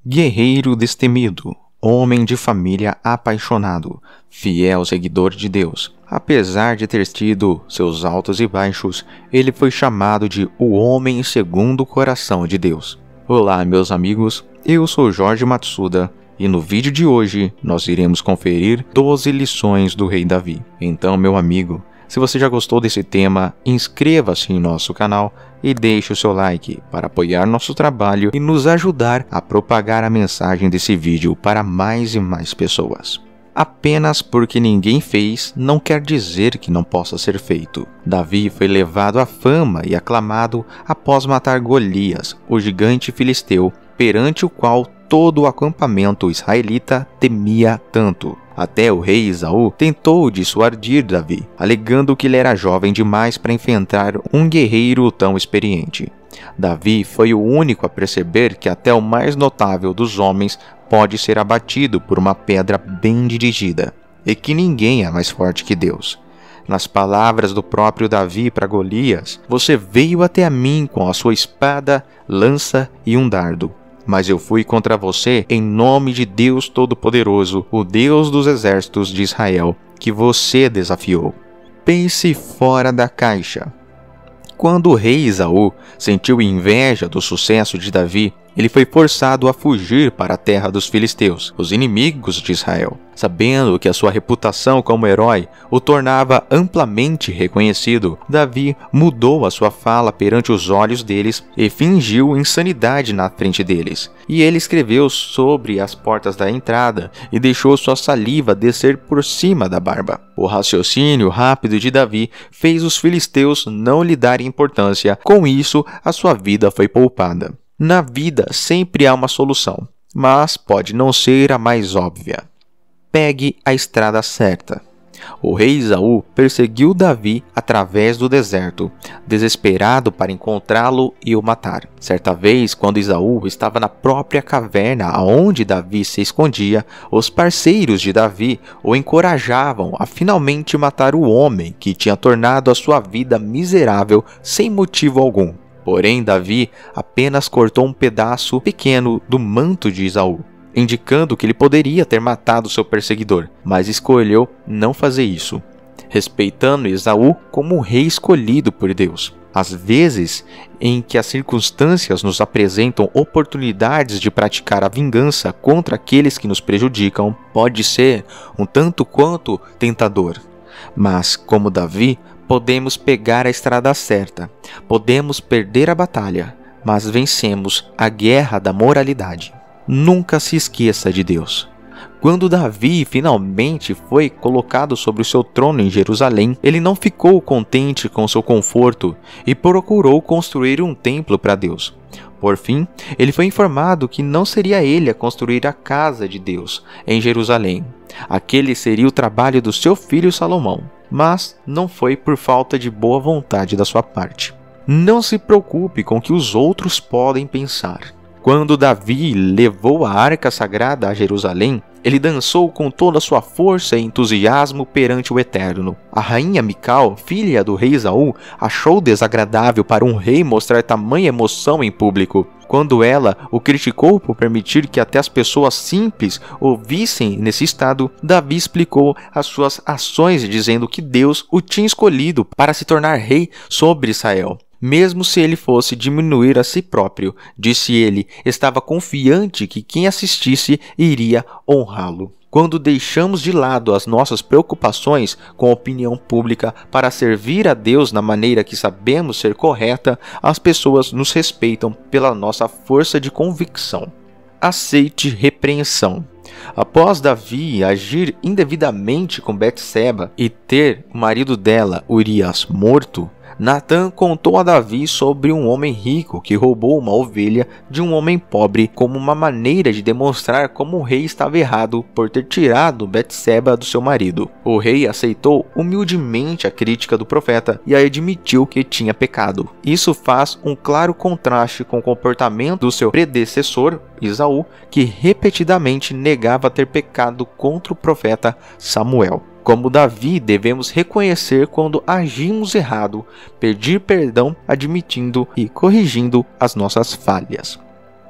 Guerreiro destemido, homem de família apaixonado, fiel seguidor de Deus. Apesar de ter tido seus altos e baixos, ele foi chamado de o homem segundo o coração de Deus. Olá, meus amigos, eu sou Jorge Matsuda e no vídeo de hoje nós iremos conferir 12 lições do rei Davi. Então, meu amigo, se você já gostou desse tema, inscreva-se em nosso canal e deixe o seu like para apoiar nosso trabalho e nos ajudar a propagar a mensagem desse vídeo para mais e mais pessoas. Apenas porque ninguém fez, não quer dizer que não possa ser feito. Davi foi levado à fama e aclamado após matar Golias, o gigante filisteu, perante o qual todo o acampamento israelita temia tanto. Até o rei Esaú tentou dissuadir Davi, alegando que ele era jovem demais para enfrentar um guerreiro tão experiente. Davi foi o único a perceber que até o mais notável dos homens pode ser abatido por uma pedra bem dirigida, e que ninguém é mais forte que Deus. Nas palavras do próprio Davi para Golias, você veio até mim com a sua espada, lança e um dardo. Mas eu fui contra você em nome de Deus Todo-Poderoso, o Deus dos exércitos de Israel, que você desafiou. Pense fora da caixa. Quando o rei Esaú sentiu inveja do sucesso de Davi, ele foi forçado a fugir para a terra dos filisteus, os inimigos de Israel. Sabendo que a sua reputação como herói o tornava amplamente reconhecido, Davi mudou a sua fala perante os olhos deles e fingiu insanidade na frente deles. E ele escreveu sobre as portas da entrada e deixou sua saliva descer por cima da barba. O raciocínio rápido de Davi fez os filisteus não lhe darem importância. Com isso, a sua vida foi poupada. Na vida sempre há uma solução, mas pode não ser a mais óbvia. Pegue a estrada certa. O rei Esaú perseguiu Davi através do deserto, desesperado para encontrá-lo e o matar. Certa vez, quando Esaú estava na própria caverna onde Davi se escondia, os parceiros de Davi o encorajavam a finalmente matar o homem que tinha tornado a sua vida miserável sem motivo algum. Porém, Davi apenas cortou um pedaço pequeno do manto de Esaú, indicando que ele poderia ter matado seu perseguidor, mas escolheu não fazer isso, respeitando Esaú como o rei escolhido por Deus. Às vezes em que as circunstâncias nos apresentam oportunidades de praticar a vingança contra aqueles que nos prejudicam, pode ser um tanto quanto tentador. Mas, como Davi, podemos pegar a estrada certa, podemos perder a batalha, mas vencemos a guerra da moralidade. Nunca se esqueça de Deus. Quando Davi finalmente foi colocado sobre o seu trono em Jerusalém, ele não ficou contente com seu conforto e procurou construir um templo para Deus. Por fim, ele foi informado que não seria ele a construir a casa de Deus em Jerusalém. Aquele seria o trabalho do seu filho Salomão. Mas não foi por falta de boa vontade da sua parte. Não se preocupe com o que os outros podem pensar. Quando Davi levou a arca sagrada a Jerusalém, ele dançou com toda a sua força e entusiasmo perante o Eterno. A rainha Mical, filha do rei Esaú, achou desagradável para um rei mostrar tamanha emoção em público. Quando ela o criticou por permitir que até as pessoas simples o vissem nesse estado, Davi explicou as suas ações dizendo que Deus o tinha escolhido para se tornar rei sobre Israel. Mesmo se ele fosse diminuir a si próprio, disse ele, estava confiante que quem assistisse iria honrá-lo. Quando deixamos de lado as nossas preocupações com a opinião pública para servir a Deus na maneira que sabemos ser correta, as pessoas nos respeitam pela nossa força de convicção. Aceite repreensão. Após Davi agir indevidamente com Betseba e ter o marido dela, Urias, morto, Natã contou a Davi sobre um homem rico que roubou uma ovelha de um homem pobre como uma maneira de demonstrar como o rei estava errado por ter tirado Betseba do seu marido. O rei aceitou humildemente a crítica do profeta e admitiu que tinha pecado. Isso faz um claro contraste com o comportamento do seu predecessor, Esaú, que repetidamente negava ter pecado contra o profeta Samuel. Como Davi, devemos reconhecer quando agimos errado, pedir perdão, admitindo e corrigindo as nossas falhas.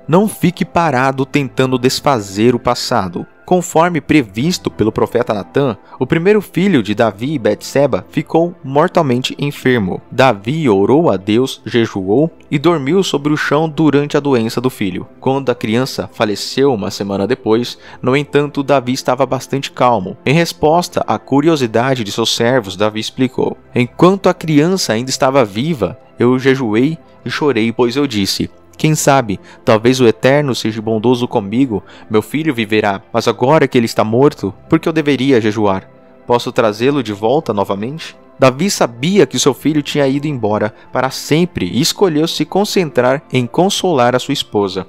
Não fique parado tentando desfazer o passado. Conforme previsto pelo profeta Natã, o primeiro filho de Davi e Betseba ficou mortalmente enfermo. Davi orou a Deus, jejuou e dormiu sobre o chão durante a doença do filho. Quando a criança faleceu uma semana depois, no entanto, Davi estava bastante calmo. Em resposta à curiosidade de seus servos, Davi explicou: enquanto a criança ainda estava viva, eu jejuei e chorei, pois eu disse: quem sabe, talvez o Eterno seja bondoso comigo, meu filho viverá, mas agora que ele está morto, por que eu deveria jejuar? Posso trazê-lo de volta novamente? Davi sabia que seu filho tinha ido embora para sempre e escolheu se concentrar em consolar a sua esposa.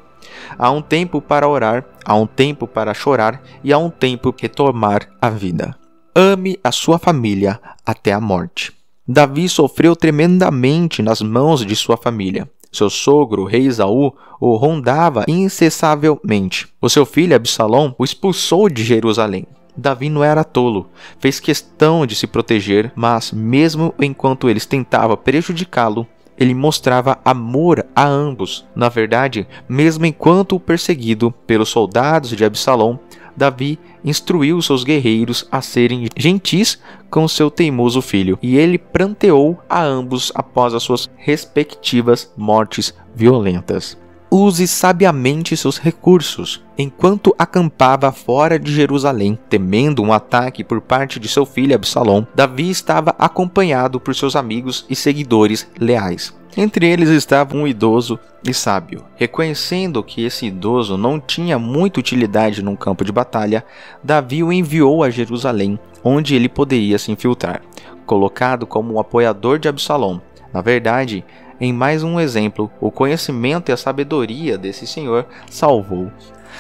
Há um tempo para orar, há um tempo para chorar e há um tempo para retomar a vida. Ame a sua família até a morte. Davi sofreu tremendamente nas mãos de sua família. Seu sogro, o rei Esaú, o rondava incessavelmente. O seu filho Absalão o expulsou de Jerusalém. Davi não era tolo, fez questão de se proteger, mas mesmo enquanto eles tentavam prejudicá-lo, ele mostrava amor a ambos. Na verdade, mesmo enquanto perseguido pelos soldados de Absalão, Davi instruiu seus guerreiros a serem gentis com seu teimoso filho, e ele pranteou a ambos após as suas respectivas mortes violentas. Use sabiamente seus recursos. Enquanto acampava fora de Jerusalém, temendo um ataque por parte de seu filho Absalão, Davi estava acompanhado por seus amigos e seguidores leais. Entre eles estava um idoso e sábio. Reconhecendo que esse idoso não tinha muita utilidade num campo de batalha, Davi o enviou a Jerusalém, onde ele poderia se infiltrar, colocado como um apoiador de Absalão. Na verdade, em mais um exemplo, o conhecimento e a sabedoria desse senhor salvou.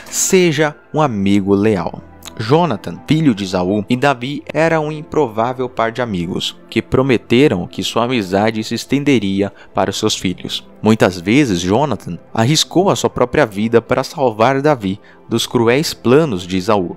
Seja um amigo leal. Jonathan, filho de Esaú, e Davi era um improvável par de amigos, que prometeram que sua amizade se estenderia para seus filhos. Muitas vezes, Jonathan arriscou a sua própria vida para salvar Davi dos cruéis planos de Esaú.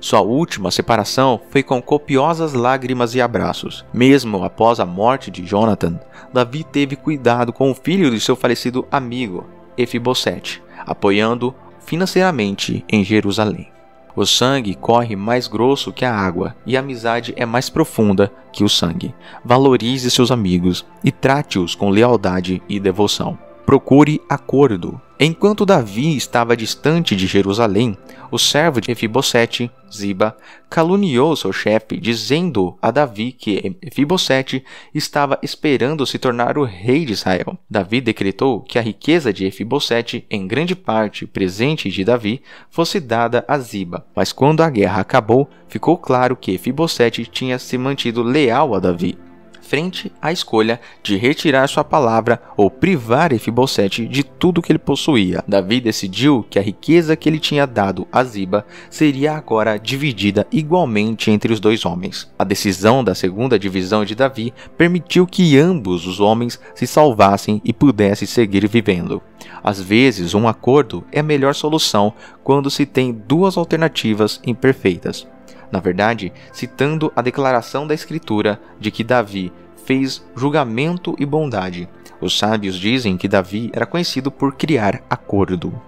Sua última separação foi com copiosas lágrimas e abraços. Mesmo após a morte de Jonathan, Davi teve cuidado com o filho de seu falecido amigo, Efibosete, apoiando-o financeiramente em Jerusalém. O sangue corre mais grosso que a água, e a amizade é mais profunda que o sangue. Valorize seus amigos e trate-os com lealdade e devoção. Procure acordo. Enquanto Davi estava distante de Jerusalém, o servo de Efibosete, Ziba, caluniou seu chefe, dizendo a Davi que Efibosete estava esperando se tornar o rei de Israel. Davi decretou que a riqueza de Efibosete, em grande parte presente de Davi, fosse dada a Ziba. Mas quando a guerra acabou, ficou claro que Efibosete tinha se mantido leal a Davi. Frente à escolha de retirar sua palavra ou privar Efibosete de tudo que ele possuía, Davi decidiu que a riqueza que ele tinha dado a Ziba seria agora dividida igualmente entre os dois homens. A decisão da segunda divisão de Davi permitiu que ambos os homens se salvassem e pudessem seguir vivendo. Às vezes, um acordo é a melhor solução quando se tem duas alternativas imperfeitas. Na verdade, citando a declaração da Escritura de que Davi fez julgamento e bondade, os sábios dizem que Davi era conhecido por criar acordo.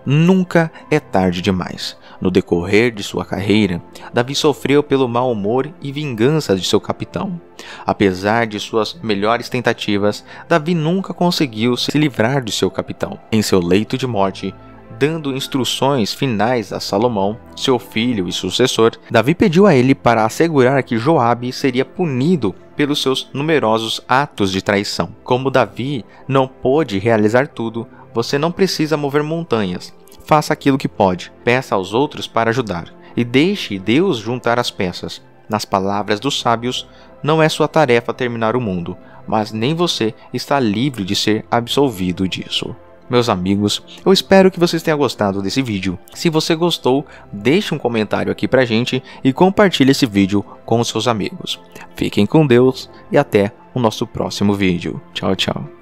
Nunca é tarde demais. No decorrer de sua carreira, Davi sofreu pelo mau humor e vingança de seu capitão. Apesar de suas melhores tentativas, Davi nunca conseguiu se livrar de seu capitão. Em seu leito de morte, dando instruções finais a Salomão, seu filho e sucessor, Davi pediu a ele para assegurar que Joabe seria punido pelos seus numerosos atos de traição. Como Davi não pôde realizar tudo, você não precisa mover montanhas. Faça aquilo que pode, peça aos outros para ajudar, e deixe Deus juntar as peças. Nas palavras dos sábios, não é sua tarefa terminar o mundo, mas nem você está livre de ser absolvido disso. Meus amigos, eu espero que vocês tenham gostado desse vídeo. Se você gostou, deixe um comentário aqui pra gente e compartilhe esse vídeo com os seus amigos. Fiquem com Deus e até o nosso próximo vídeo. Tchau, tchau.